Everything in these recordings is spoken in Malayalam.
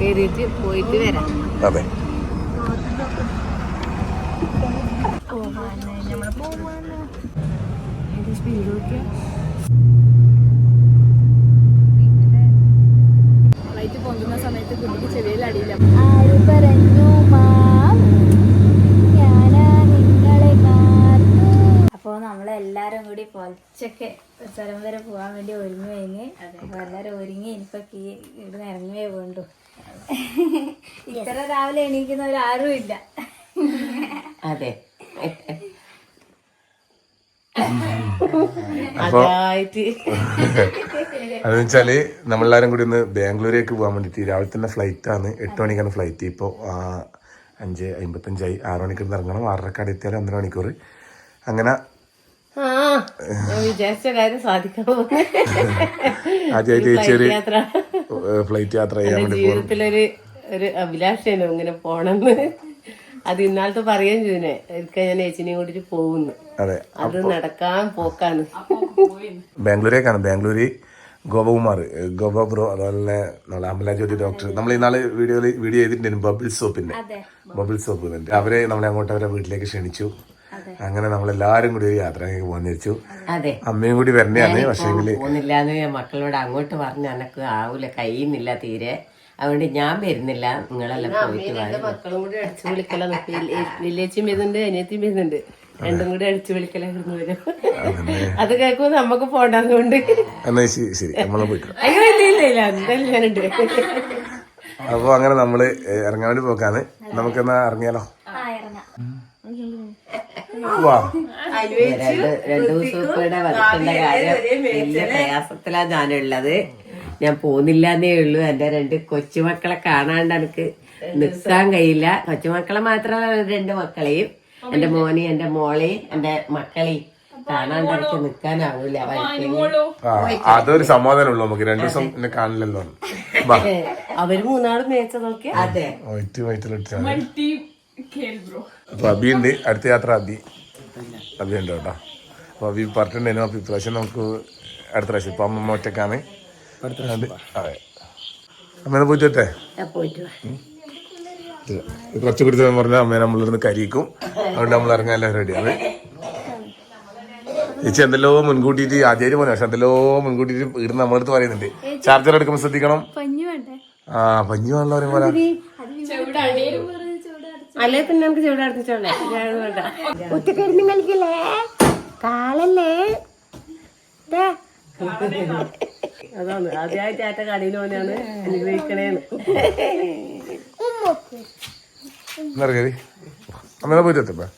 കയറിയിട്ട് പോയിട്ട് വരാം. അതെ ഫ്ലൈറ്റ് പൊങ്ങുന്ന സമയത്ത് കുട്ടിക്ക് ചെവിയിൽ അടിയില്ല. അപ്പോൾ നമ്മളെല്ലാരും കൂടി പൊലച്ചൊക്കെ സ്ഥലം വരെ പോകാൻ വേണ്ടി ഒരുങ്ങി കഴിഞ്ഞ് അപ്പോൾ എല്ലാവരും ഒരുങ്ങി ഇനിയിപ്പോൾ ഇവിടുന്ന് ഇറങ്ങുകയേ വേണ്ടു. ഇത്ര രാവിലെ എണീക്കുന്നവരാരും ഇല്ല. അതെ അപ്പൊ അതെന്ന് വെച്ചാല് നമ്മളെല്ലാരും കൂടി ഒന്ന് ബാംഗ്ലൂരേക്ക് പോകാൻ വേണ്ടിട്ട് രാവിലെ തന്നെ ഫ്ലൈറ്റ് ആണ്. 8 മണിക്കാണ് ഫ്ലൈറ്റ്. ഇപ്പൊ 5:55 6 മണിക്കൂർ ഇറങ്ങണം. 6:30 എത്തിയാലും 1.5 മണിക്കൂർ. അങ്ങനെ വിചാരിച്ച കാര്യം സാധിക്കണം. ആദ്യമായിട്ട് ചേച്ചി ഫ്ലൈറ്റ് യാത്ര ചെയ്യാൻ വേണ്ടി ജീവിതത്തിലൊരു അഭിലാഷമാണ് ഇങ്ങനെ പോണെന്ന്. അത് ഇന്നാളത്തെ പറയാൻ ചെയ്തേ എനിക്ക് ഞാൻ ചേച്ചിനെയും കൂട്ടിട്ട് പോകുന്നു. അത് നടക്കാൻ പോക്കാണ്. ബാംഗ്ലൂരേക്കാണ്. ബാംഗ്ലൂര് ഗോപകുമാർ ഗോപ ബ്രോ അതുപോലെ നമ്മളെ അമല ജ്യോതി ഡോക്ടർ നമ്മൾ ഇന്നാള് വീഡിയോ ചെയ്തിട്ടുണ്ടായിരുന്നു. ബബിൾ സോപ്പ് അവരെ നമ്മളെ അങ്ങോട്ട് അവരെ വീട്ടിലേക്ക് ക്ഷണിച്ചു. അങ്ങനെ നമ്മളെല്ലാരും കൂടി ഒരു യാത്രയ്ക്ക് പോകാൻ വെച്ചു. അമ്മയും കൂടി വരണയാണ്. പക്ഷേ പോകുന്നില്ലാന്ന് മക്കളോട് അങ്ങോട്ട് പറഞ്ഞ് എനക്ക് ആവൂല, കഴിയുന്നില്ല തീരെ, അതുകൊണ്ട് ഞാൻ വരുന്നില്ല, നിങ്ങളെല്ലാം പോയിട്ട്. മക്കളും കൂടി അടിച്ചു വിളിക്കല. വില്ലേച്ചും വരുന്നുണ്ട്, അനിയത്തിയും വരുന്നുണ്ട്. രണ്ടും കൂടി അടിച്ചു വിളിക്കലായിരുന്നു വരും. അത് കേൾക്കുമ്പോ നമുക്ക് പോണ്ടാന്നുകൊണ്ട് അയ്യോ ഇല്ല എന്തായാലും ഞാനുണ്ട്. അപ്പൊ അങ്ങനെ നമ്മള് ഇറങ്ങാൻ വേണ്ടി പോക്കാണ്. നമുക്കെന്നാ ഇറങ്ങിയാലോ? രണ്ടു ദിവസം ഇവിടെ വന്നിട്ടുള്ള കാര്യം വലിയ പ്രയാസത്തിലാ ഞാനുള്ളത്. ഞാൻ പോകുന്നില്ലെന്നേ ഉള്ളൂ. എന്റെ 2 കൊച്ചുമക്കളെ കാണാണ്ട് എനിക്ക് നിൽക്കാൻ കഴിയില്ല. കൊച്ചുമക്കളെ മാത്രമല്ല 2 മക്കളെയും, എന്റെ മോനെയും എന്റെ മോളെയും എന്റെ മക്കളെയും കാണാണ്ട് എനിക്ക് നിൽക്കാനാവൂല. അതൊരു സമാധാനമുള്ളൂ നമുക്ക്. 2 ദിവസം എന്നെ കാണില്ലല്ലോ. അവര് 3 മേച്ച നോക്കി. അതെ അപ്പൊ അബിയുണ്ട്. അടുത്ത യാത്ര അബിയുണ്ട് കേട്ടോ. അപ്പൊ അബി പറഞ്ഞിട്ടുണ്ടായിരുന്നു. അപ്പൊ ഇപ്രാവശ്യം നമുക്ക് അടുത്ത പ്രാവശ്യം ഇപ്പൊ അമ്മ ഒറ്റക്കാണ്. അതെ അമ്മേനെ പോയിട്ടെ കുറച്ച് കൊടുത്ത് പറഞ്ഞാൽ അമ്മേനെ നമ്മളിരുന്ന് കരിക്കും. അതുകൊണ്ട് നമ്മൾ ഇറങ്ങാൻ റെഡിയാണ്. ചേച്ചി എന്തെല്ലോ മുൻകൂട്ടിയിട്ട് ആദ്യമായിട്ട് പോന്നെ. പക്ഷെ എന്തെല്ലോ മുൻകൂട്ടിയിട്ട് ഇടുന്ന നമ്മളടുത്ത് പറയുന്നുണ്ട് ചാർജർ എടുക്കുമ്പോൾ ശ്രദ്ധിക്കണം. പഞ്ഞു വേണല്ലോ പോലെ. അല്ലേ പിന്നെ നമുക്ക് ചൂട് അടുപ്പിച്ചോളേ കുത്തിക്കിടന്ന് കളിക്കല്ലേ കാലല്ലേ. അതാണ് ആദ്യമായിട്ട് ആറ്റ കടയിൽ പോലെയാണ് അനുഗ്രഹിക്കണേന്ന്. അമ്മ പോയിട്ട് വാ.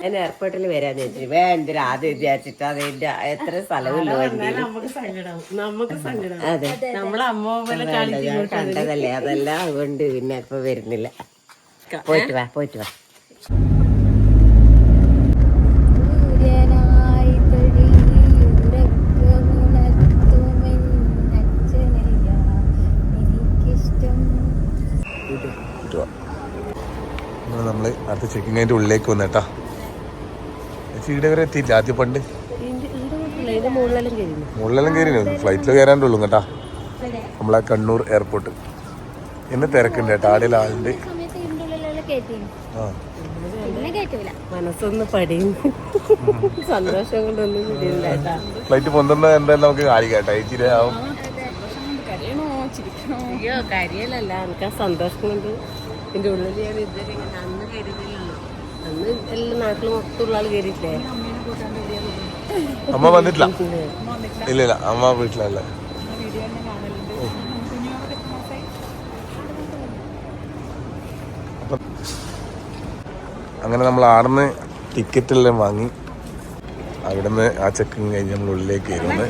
ഞാൻ എയർപോർട്ടിൽ വരാന്ന് വെച്ചിട്ട് വേണ്ട ആദ്യം വിചാരിച്ചിട്ട് അതിന്റെ എത്ര സ്ഥലമില്ല വണ്ടിയിൽ. അതെ ഞാൻ കണ്ടതല്ലേ അതെല്ലാം. അതുകൊണ്ട് പിന്നെ ഇപ്പൊ വരുന്നില്ല. പോയിട്ട് വാ. നമ്മള് അടുത്ത ചെക്കിങ് അതിന്റെ ഉള്ളിലേക്ക് വന്നേട്ടാ. ഇവിടെ വരെ എത്തിയില്ല. ആദ്യം പണ്ട് മുകളിലെല്ലാം കയറി. ഫ്ലൈറ്റിൽ കയറാണ്ടുള്ളൂ കേട്ടാ. നമ്മളെ കണ്ണൂർ എയർപോർട്ട് ഇന്ന് തിരക്കുണ്ട് കേട്ടോ. ആടെയുള്ള ആളുണ്ട്. മനസ്സൊന്ന് പടിയും സന്തോഷം കൊണ്ടൊന്നും ശരിയില്ല. ഫ്ലൈറ്റ് പൊന്തുന്ന എന്തായാലും നമുക്ക് കാണിക്കാട്ടോ. ഇച്ചിരിയാവും. അയ്യോ കരിയലല്ല, എനിക്ക് ആ സന്തോഷം കൊണ്ട് എന്റെ ഉള്ളിൽ ഞാൻ ഇതുവരെ അന്ന് കരുതില്ലല്ലോ. അന്ന് എല്ലാ നാട്ടിലും മൊത്തമുള്ള ആൾ കയറിയില്ലേ. അമ്മ വന്നിട്ടില്ല. ഇല്ല അമ്മ വീട്ടിലല്ല. അങ്ങനെ നമ്മൾ ആടുന്ന് ടിക്കറ്റെല്ലാം വാങ്ങി അവിടുന്ന് ആ ചെക്കിങ് കഴിഞ്ഞ് നമ്മൾ ഉള്ളിലേക്ക് കയറുന്നത്.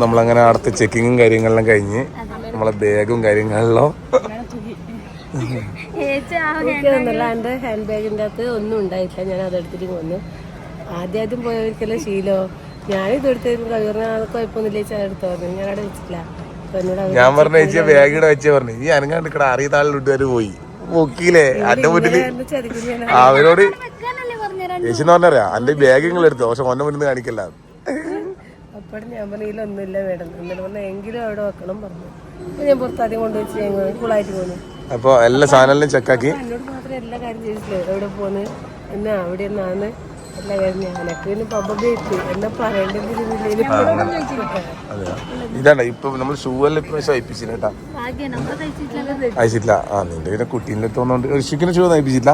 നമ്മളങ്ങനെ അവിടുത്തെ ചെക്കിങ്ങും കാര്യങ്ങളെല്ലാം കഴിഞ്ഞ് നമ്മളെ ബാഗും കാര്യങ്ങളിലോ എന്റെ ഹാൻഡ് ബാഗിൻ്റെ അകത്ത് ഒന്നും ഉണ്ടായില്ല. ഞാൻ അതെടുത്തിട്ട് വന്നു. ആദ്യം പോയവർക്കെല്ലാം ശീലോ. ഞാനിത് എടുത്തായിരുന്നു. കവിറിന് കുഴപ്പമൊന്നുമില്ല ചേച്ചി അതെടുത്തോ. ഞാൻ അവിടെ വെച്ചിട്ടില്ല. ഞാൻ പറഞ്ഞ ചേച്ചിയെ ബാഗിടെ വെച്ചേ പറഞ്ഞു. ഈ അനങ്ങാണ്ട് ഇവിടെ അറിയുന്ന ആളിൽ ഇട്ടുകാര് പോയി നോക്കിയില്ലേ. എന്റെ മുന്നില് അവരോട് ചേച്ചി എന്ന് പറഞ്ഞറിയാ എന്റെ ബാഗ് നിങ്ങൾ എടുത്തു പക്ഷെ ഒന്നെ മുന്നിൽ കാണിക്കല്ല. അപ്പോഴും ഞാൻ പറഞ്ഞൊന്നുമില്ല മേഡം എന്നിട്ട് പറഞ്ഞ എങ്കിലും അവിടെ വെക്കണം പറഞ്ഞു. ഞാൻ പുറത്താദ്യം കൊണ്ടുവച്ച് ഞങ്ങൾ കൂളായിട്ട് പോന്നു. അപ്പൊ എല്ലാ സാധനങ്ങളും ചെക്കാക്കി എന്നോട് മാത്രം എല്ലാ കാര്യം ചെയ്തിട്ടില്ല. എവിടെ പോന്ന് എന്നാ അവിടെ എന്നാന്ന് എല്ലാ കാര്യം ഞാനൊക്കെ പിന്നെ പബ്ബി എത്തി എന്നാ പറയേണ്ടത്. ഇതാണ് ഇപ്പൊ നമ്മൾ ഷൂ എല്ലാം ഇപ്രാവശ്യം അയപ്പിച്ചില്ല കേട്ടാ. അയച്ചിട്ടില്ല. ആ നിന്റെ പിന്നെ കുട്ടീൻ്റെ അടുത്ത് വന്നോണ്ട് ഋഷിക്കിന് ഷൂ അയപ്പിച്ചില്ല.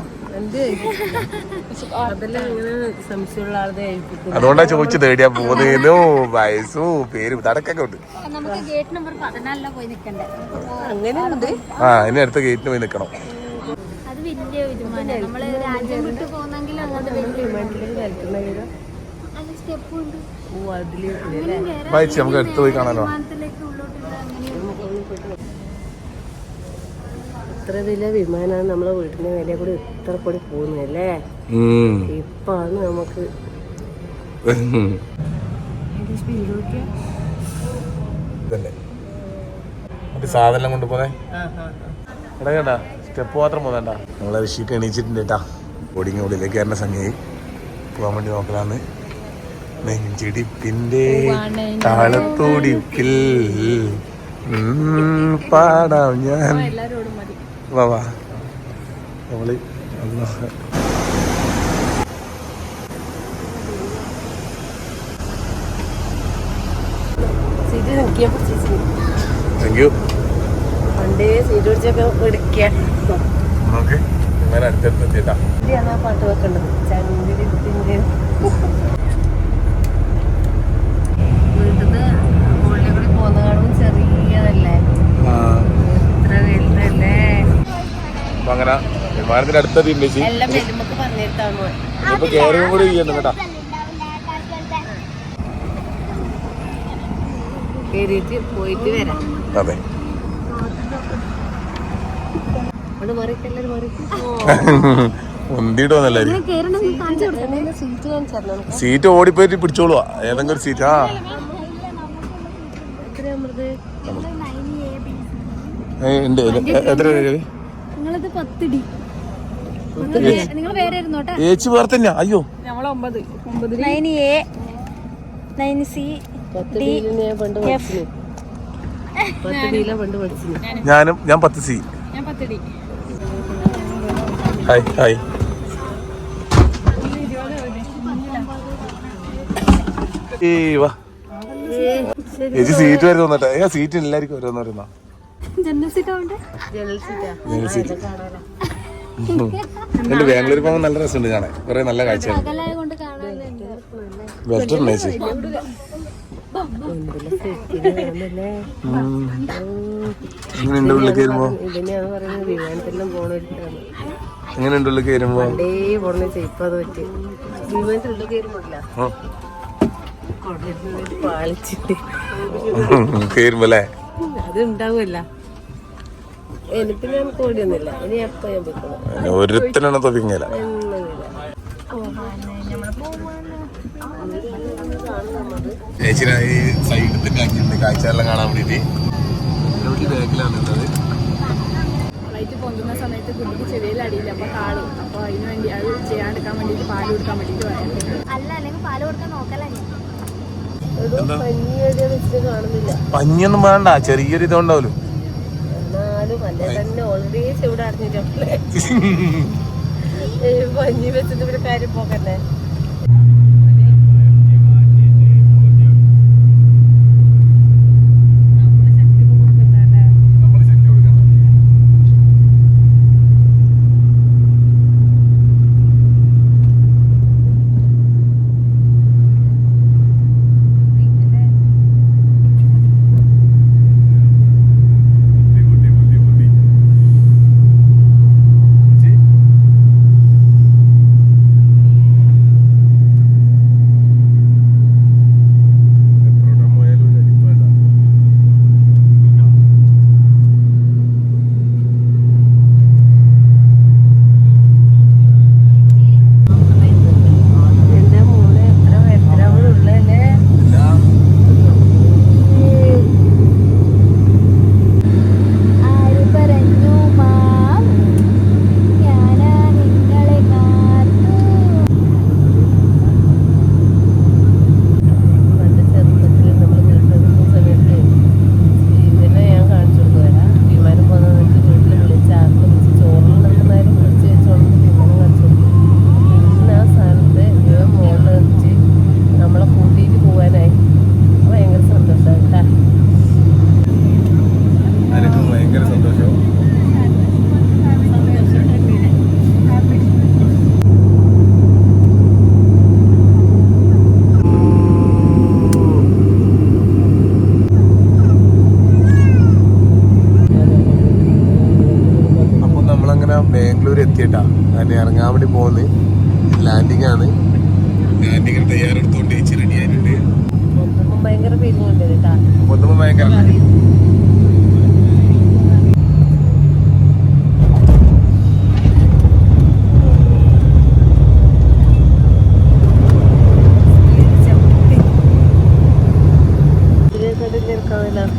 അതെല്ലാം ഇങ്ങനെ സംശയമുള്ള ആളുടെ ഏൽപ്പിക്കും. അതുകൊണ്ടാ ചോദിച്ചത് എവിടെയാ പോകുന്നേനോ വയസ്സും പേരും തടക്കൊക്കെ ഉണ്ട്. അങ്ങനെ ഉണ്ട്. ആ ഇനി അടുത്ത ഗേറ്റിന് പോയി നിക്കണം. അത് വലിയ വിമാനം നമ്മള് രാജ്യം വിട്ട് പോകുന്നെങ്കിൽ വായിച്ച് നമുക്ക് അടുത്ത് പോയി കാണാലോ. ഇത്ര വലിയ വിമാനമാണ് നമ്മളെ വീടിന്റെ വില കൂടി ഇത്ര കൂടി പോകുന്നല്ലേ. ഇപ്പാണ് നമുക്ക് സാധനം കൊണ്ട് പോന്നെ എടാ കേട്ടാ സ്റ്റെപ്പ് മാത്രം പോന്നേട്ടാ. നമ്മളെ ഋഷിക്ക് എണീച്ചിട്ടുണ്ട് കേട്ടാ. ബോഡിങ് ഉള്ളിലേക്ക് കയറുന്ന സമയമായി പോകാൻ വേണ്ടി നോക്കലാന്ന്. നെഞ്ചിടിപ്പിന്റെ താളത്തോടിപ്പിൽ പാടാം ഞാൻ. വാ വാ നമ്മള് താങ്ക് യു. പണ്ടേ സീറ്റ് പിടിച്ചൊക്കെ എടുക്കുക. നമുക്ക് ഇങ്ങനെ അടുത്തടുത്ത് എത്തിയിട്ടാ. ആ പാട്ട് വെക്കേണ്ടത് ചന്ദ്രത്തിന്റെ വീട്ടിന്ന് മുകളിലെ കൂടി പോകുന്ന കാണുമ്പോൾ ചെറിയതല്ലേ എത്ര വലുതല്ലേ. അപ്പൊ അങ്ങനെ വിമാനത്തിന്റെ അടുത്തെത്തിയിട്ടുണ്ട് ചേച്ചി. എല്ലാം വെല്ലുമ്പക്ക് പറഞ്ഞിട്ടാണ് ഇപ്പൊ കയറും കൂടി ചെയ്യണം കേട്ടാ. കയറിയിട്ട് പോയിട്ട് വരാം. അതെ അവിടെ മറിക്കെല്ലാരും മറിക്കും. ഒന്തിട്ട് വന്നല്ലായിരിക്കും. സീറ്റ് ഓടിപ്പോയിട്ട് പിടിച്ചോളുവാ ഏതെങ്കിലും ഒരു സീറ്റ്. ആ ഉണ്ട്. എത്ര ഏച്ചി വേറെ തന്നെയാ. അയ്യോ ഞാൻ 10 സി. Hi hi. വാ ചേച്ചി സീറ്റ് വരെ തോന്നട്ടെ. സീറ്റ് എല്ലാവർക്കും ഓരോന്ന് പറയുന്ന എന്റെ ബാംഗ്ലൂർ പോകുമ്പോൾ നല്ല രസമുണ്ട് കാണാൻ. കുറെ നല്ല കാഴ്ചയാണ്. ബെറ്റർ ചേച്ചി. എങ്ങനെയുണ്ട് ഉള്ളിൽ കയറുമ്പോ? വിമാനത്തെല്ലാം പോണൊരിക്കാണ്. എങ്ങനെയുണ്ട് ഉള്ളിൽ കയറുമ്പോ? വിമാനത്തിലുള്ള കയറുമ്പോല്ല പാളിച്ചിട്ട് കയറുമ്പോ അല്ലേ അത് ഉണ്ടാവുമല്ല. എനിക്ക് ഞാൻ കോടിയൊന്നുമില്ല. ഇനി എപ്പോ ഞാൻ പോയിക്കോളാം. ഒരുത്തനാണ് തൊപ്പിങ്ങല. ചേച്ചിനെ ഈ സൈഡത്തിന്റെ ആക്കിയിട്ടുണ്ട് കാഴ്ചകളെല്ലാം കാണാൻ വേണ്ടിട്ട്. ബാക്കിലാണ് നിന്നത്. ഫ്ലൈറ്റ് പൊന്തുന്ന സമയത്ത് കുട്ടിക്ക് ചെവിയിൽ അടിയില്ല. അപ്പൊ കാളും. അപ്പൊ അതിന് വേണ്ടി അത് ചെയ്യാണ്ടിരിക്കാൻ വേണ്ടിട്ട് പാല് കൊടുക്കാൻ വേണ്ടിട്ട് അല്ല അല്ലെങ്കിൽ പാല് കൊടുക്കാൻ നോക്കല. പഞ്ഞൊന്നും വേണ്ട. ചെറിയൊരു ഇതുണ്ടാവല്ലോ. എന്നാലും അല്ലേ തന്നെ ഓൾറെഡി ചെവിടെ അടഞ്ഞിട്ടേ പഞ്ഞി വെച്ചിട്ട് ഒരു കാര്യം പോകല്ലേ. അങ്ങനെ ഇറങ്ങാൻ വേണ്ടി പോകുന്നത്. ലാൻഡിങ് ആണ്. ലാൻഡിങ്ങിന് തയ്യാറെടുത്തോണ്ട് ചേച്ചി റെഡി ആയിട്ടുണ്ട്. ഭയങ്കര ഫീലിംഗ് ഉണ്ട് കേട്ടാ. മൊത്തം ഭയങ്കര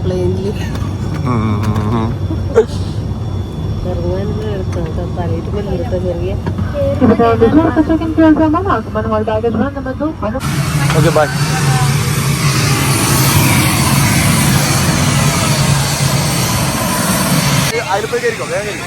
പ്ലെയിനില് ചെറിയ ഓക്കെ ബൈ. അതിൽ പോയി കയറിക്കോ, വേഗം കയറിക്കോ.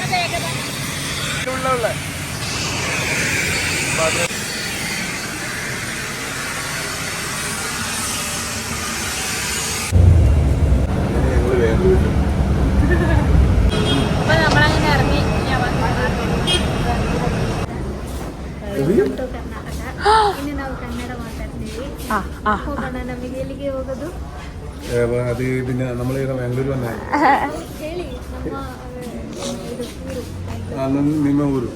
അപ്പൊ നമ്മളങ്ങനെ ഇറങ്ങി. ಇನ್ನು ನಾವು ಕನ್ನಡ ಮಾತಾಡ್ತೀವಿ. ನಮಗೆ ಎಲ್ಲಿಗೆ ಹೋಗೋದು അത് പിന്നെ നമ്മൾ ബാംഗ്ലൂർ വന്നേ. ಹೇಳಿ. ನಿಮ್ಮ ಊರು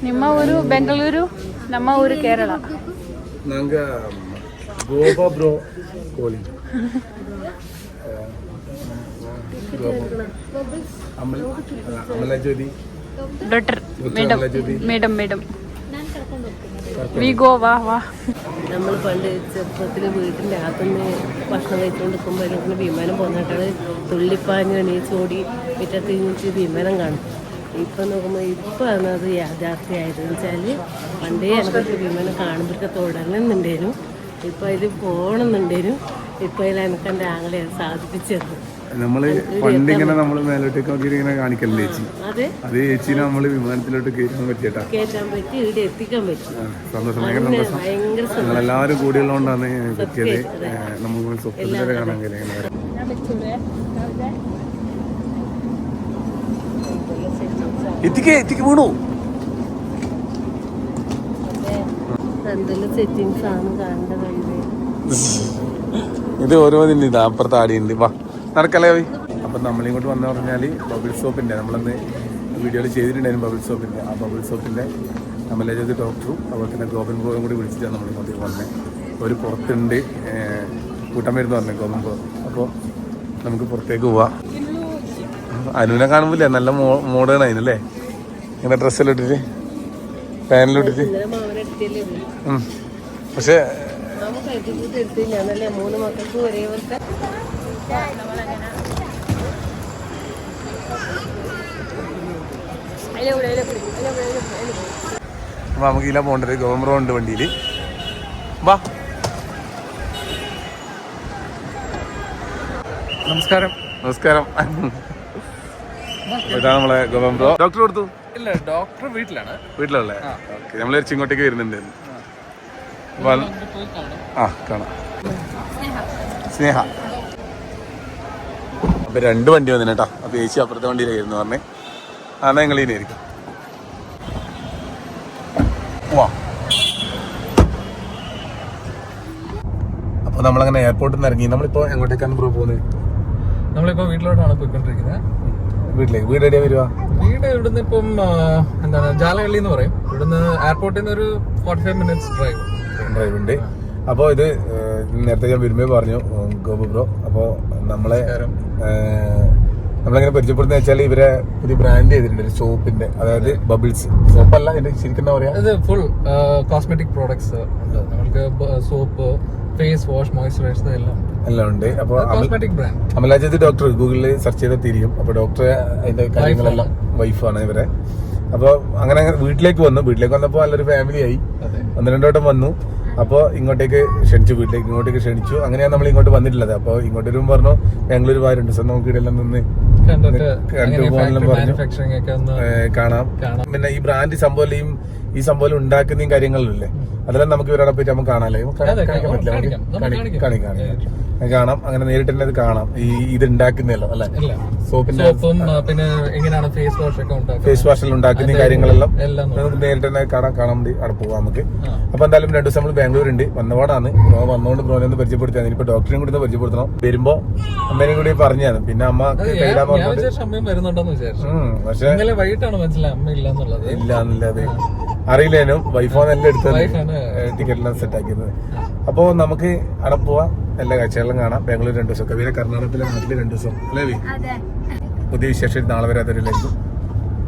ನಿಮ್ಮ ಊರು ಬೆಂಗಳೂರು, ನಮ್ಮ ಊರು ಕೇರಳ. ನಂಗೆ ಗೋವಾ ಬ್ರೋ ಕೋಳಿ അമലജ്യോതി ಡಾಕ್ಟರ್ അമലജ്യോതി ಮೇಡಮ್ വി ഗോ വാ വാ. നമ്മൾ പണ്ട് ചെറുപ്പത്തിൽ വീട്ടിൻ്റെ അകത്തുനിന്ന് ഭക്ഷണം കഴിച്ചുകൊണ്ട് നിൽക്കുമ്പോൾ ഇങ്ങനെ വിമാനം പോകുന്നിട്ട് തുള്ളിപ്പാഞ്ഞ് എണീച്ചോടി മുറ്റത്ത് കഴിഞ്ഞിട്ട് വിമാനം കാണും. ഇപ്പം നോക്കുമ്പോൾ ഇപ്പം അത് യാഥാർത്ഥ്യമായതെന്ന് വെച്ചാൽ പണ്ടേ എനിക്കൊക്കെ വിമാനം കാണുമ്പോഴൊക്കെ തുടങ്ങുന്നുണ്ടേനു. ഇപ്പം അതിൽ പോകണമെന്നുണ്ടേനു. ഇപ്പം അതിൽ എനിക്ക് എൻ്റെ ആങ്ങളെ സാധിപ്പിച്ചത്. നമ്മള് പണ്ടിങ്ങനെ നമ്മള് മേലോട്ടേക്ക് നോക്കിയിട്ട് ഇങ്ങനെ കാണിക്കല്ലേ ചേച്ചി. അതെ, അത് ചേച്ചീനെ നമ്മള് വിമാനത്തിലോട്ട് കയറ്റാൻ പറ്റിയേട്ടാ. കയറ്റാൻ പറ്റി, ഇവിടെ എത്തിക്കാൻ പറ്റി. സന്തോഷം, ഭയങ്കര സന്തോഷം. ഭയങ്കര നിങ്ങളെല്ലാവരും കൂടിയുള്ളതുകൊണ്ടാണ് പറ്റിയത്. നമുക്ക് സ്വപ്നത്തിൽ വരെ കാണാൻ കഴിയും. എത്തിക്ക് വീണു. എന്തെല്ലാം സെറ്റിങ്സ് ആണ് കാണേണ്ടത്. ഇത് ഓരോന്നിൻ്റെ ഇതാ അപ്പുറത്ത് ആടിയുണ്ട്. വാ നടക്കല്ലേ പോയി. അപ്പം നമ്മളിങ്ങോട്ട് വന്നു പറഞ്ഞാൽ ബബിൾ സോപ്പിൻ്റെ നമ്മളന്ന് വീഡിയോയിൽ ചെയ്തിട്ടുണ്ടായിരുന്നു. ബബിൾ സോപ്പിൻ്റെ ആ ബബിൾ സോപ്പിൻ്റെ അമലജ്യോതി ഡോക്ടറും അതുപോലെ തന്നെ ഗോപൻ ബ്രോയും കൂടി വിളിച്ചിട്ടാണ് നമ്മളിങ്ങോട്ട് വന്നത്. ഒരു പുറത്തുണ്ട് കൂട്ടം വരുന്ന പറഞ്ഞു ഗോപൻ ബ്രോ. അപ്പോൾ നമുക്ക് പുറത്തേക്ക് പോവാം. അനുവിനെ കാണുമ്പില്ലേ നല്ല മോഡേൺ അതിനല്ലേ, ഇങ്ങനെ ഡ്രസ്സെല്ലാം ഇട്ടിട്ട് പാനിലിട്ടിട്ട്. പക്ഷേ മൂന്ന് മക്കൾക്ക് ഒരേ പോലത്തെ അപ്പോൾ നമുക്ക് ഇതിലാ പോകേണ്ടത്. ഗോമറോ ഉണ്ട് വണ്ടിയിൽ. വാ. നമസ്കാരം. നമസ്കാരം. ഇതാണ് നമ്മളെ ഗോപൻ ബ്രോ. ഡോക്ടർ കൊടുത്തു? ഇല്ല, ഡോക്ടർ വീട്ടിലാണ്. വീട്ടിലല്ലേ? ഓക്കെ. നമ്മൾ ഇങ്ങോട്ടേക്ക് വരുന്നുണ്ട്. ആ കാണാം. സ്നേഹ. അപ്പൊ 2 വണ്ടി വന്നിന് കേട്ടോ. അപ്പൊ ചേച്ചി അപ്പുറത്തെ വണ്ടിയിലായിരുന്നു പറഞ്ഞേ. എന്നാ നിങ്ങൾ ഇതിനായിരിക്കും പോവാ. അപ്പൊ നമ്മളങ്ങനെ എയർപോർട്ടിൽ നിന്ന് ഇറങ്ങി. നമ്മളിപ്പോ എങ്ങോട്ടേക്കാണ് ബ്രോ പോകുന്നത്? നമ്മളിപ്പോ വീട്ടിലോട്ടാണ് പോയിക്കൊണ്ടിരിക്കുന്നത്. വീട്ടിലേക്ക്. വീട് എവിടെയാ വരുവാ? വീട് ഇവിടുന്ന് ഇപ്പം എന്താണ് ജാലഹള്ളി എന്ന് പറയും. ഇവിടുന്ന് എയർപോർട്ടിൽ നിന്ന് ഒരു 45 minutes ഡ്രൈവ് ഉണ്ട്. അപ്പോൾ ഇത് നേരത്തെ ഞാൻ വരുമ്പോ പറഞ്ഞു ഗോപ ബ്രോ. അപ്പോൾ നമ്മളിങ്ങനെ പരിചയപ്പെടുന്ന വെച്ചാൽ ഇവരെ പുതിയ ബ്രാൻഡ് ചെയ്തിട്ടുണ്ട് ഒരു സോപ്പിന്റെ, അതായത് ബബിൾസ് സോപ്പല്ല, ഇതിന്റെ ശരിക്കും എന്താ പറയാ, ഇത് ഫുൾ കോസ്മെറ്റിക് പ്രോഡക്ട്സ് ഉണ്ട്. നമുക്ക് സോപ്പ്, ഫേസ് വാഷ്, മോയ്സ്ചറൈസർ എല്ലാം ഉണ്ട്. അപ്പോൾ കോസ്മെറ്റിക് ബ്രാൻഡ് അമലജ്യോതി ഡോക്ടർ ഗൂഗിളിൽ സെർച്ച് ചെയ്താൽ തിരിയും. അപ്പോൾ ഡോക്ടറെ അതിന്റെ കാര്യങ്ങളെല്ലാം വൈഫാണ് ഇവരെ. അപ്പോൾ അങ്ങനെ വീട്ടിലേക്ക് വന്നപ്പോൾ നല്ലൊരു ഫാമിലി ആയി. 1-2 വട്ടം വന്നു. അപ്പോൾ ഇങ്ങോട്ടേക്ക് ക്ഷണിച്ചു, ഇങ്ങോട്ടേക്ക് ക്ഷണിച്ചു. അങ്ങനെയാണ് നമ്മൾ ഇങ്ങോട്ട് വന്നിട്ടുള്ളത്. അപ്പോൾ ഇങ്ങോട്ടൊരു പറഞ്ഞു ബാംഗ്ലൂർ വാരുണ്ട് സാർ, നമുക്ക് ഇവിടെയെല്ലാം നിന്ന് കണ്ടുപോകാനെല്ലാം പറഞ്ഞു കാണാം. പിന്നെ ഈ ബ്രാൻഡ് സംഭവം ഈ സംഭവം ഉണ്ടാക്കുന്നതും കാര്യങ്ങളില്ലേ അതെല്ലാം നമുക്ക് ഇവരോടെ പോയിട്ട് നമുക്ക് കാണാല്ലേ കാണിക്കാൻ പറ്റില്ല കാണിക്കാം കാണാം അങ്ങനെ നേരിട്ട് തന്നെ അത് കാണാം ഈ ഇത് ഉണ്ടാക്കുന്നതല്ലോ അല്ലെ സോപ്പിന്റെ പിന്നെ എങ്ങനെയാണ് ഫേസ് വാഷ് ഒക്കെ ഉണ്ടാക്കുക ഫേസ് വാഷിൽ ഉണ്ടാക്കുന്ന കാര്യങ്ങളെല്ലാം എല്ലാം നമുക്ക് നേരിട്ട് തന്നെ കാണാൻ വേണ്ടി അവിടെ പോവാം നമുക്ക്. അപ്പൊ എന്തായാലും 2 ദിവസം നമ്മൾ ബാംഗ്ലൂർ ഉണ്ട് വന്നപാടാണ് ബ്രോ വന്നുകൊണ്ട് ബ്രോനെ ഒന്ന് പരിചയപ്പെടുത്തിയാണ് ഇനിയിപ്പോ ഡോക്ടറിനെ കൂടി ഒന്ന് പരിചയപ്പെടുത്തണം വരുമ്പോ അമ്മേനെയും കൂടി പറഞ്ഞാണ് പിന്നെ അമ്മ കയ്യിലാന്ന് പറഞ്ഞിട്ട് അമ്മയും വരുന്നുണ്ടെന്ന് വിചാരിച്ചു പക്ഷെ ഇന്നലെ വൈകിട്ടാണ് മനസ്സിലായി അമ്മ ഇല്ല എന്നുള്ളത് ഇല്ലാന്നുള്ളത് അറിയില്ലേനും വൈഫോന്നെല്ലാം എടുത്തത് ടിക്കറ്റെല്ലാം സെറ്റ് ആക്കിയത്. അപ്പോ നമുക്ക് അവിടെ പോവാം എല്ലാ കാഴ്ചകളും കാണാം. ബാംഗ്ലൂർ 2 ദിവസം കവിയുടെ കർണാടകത്തിലെ നാട്ടില് 2 ദിവസം അല്ലേ? പുതിയ വിശേഷം നാളെ വരെ അതിലായിരിക്കും.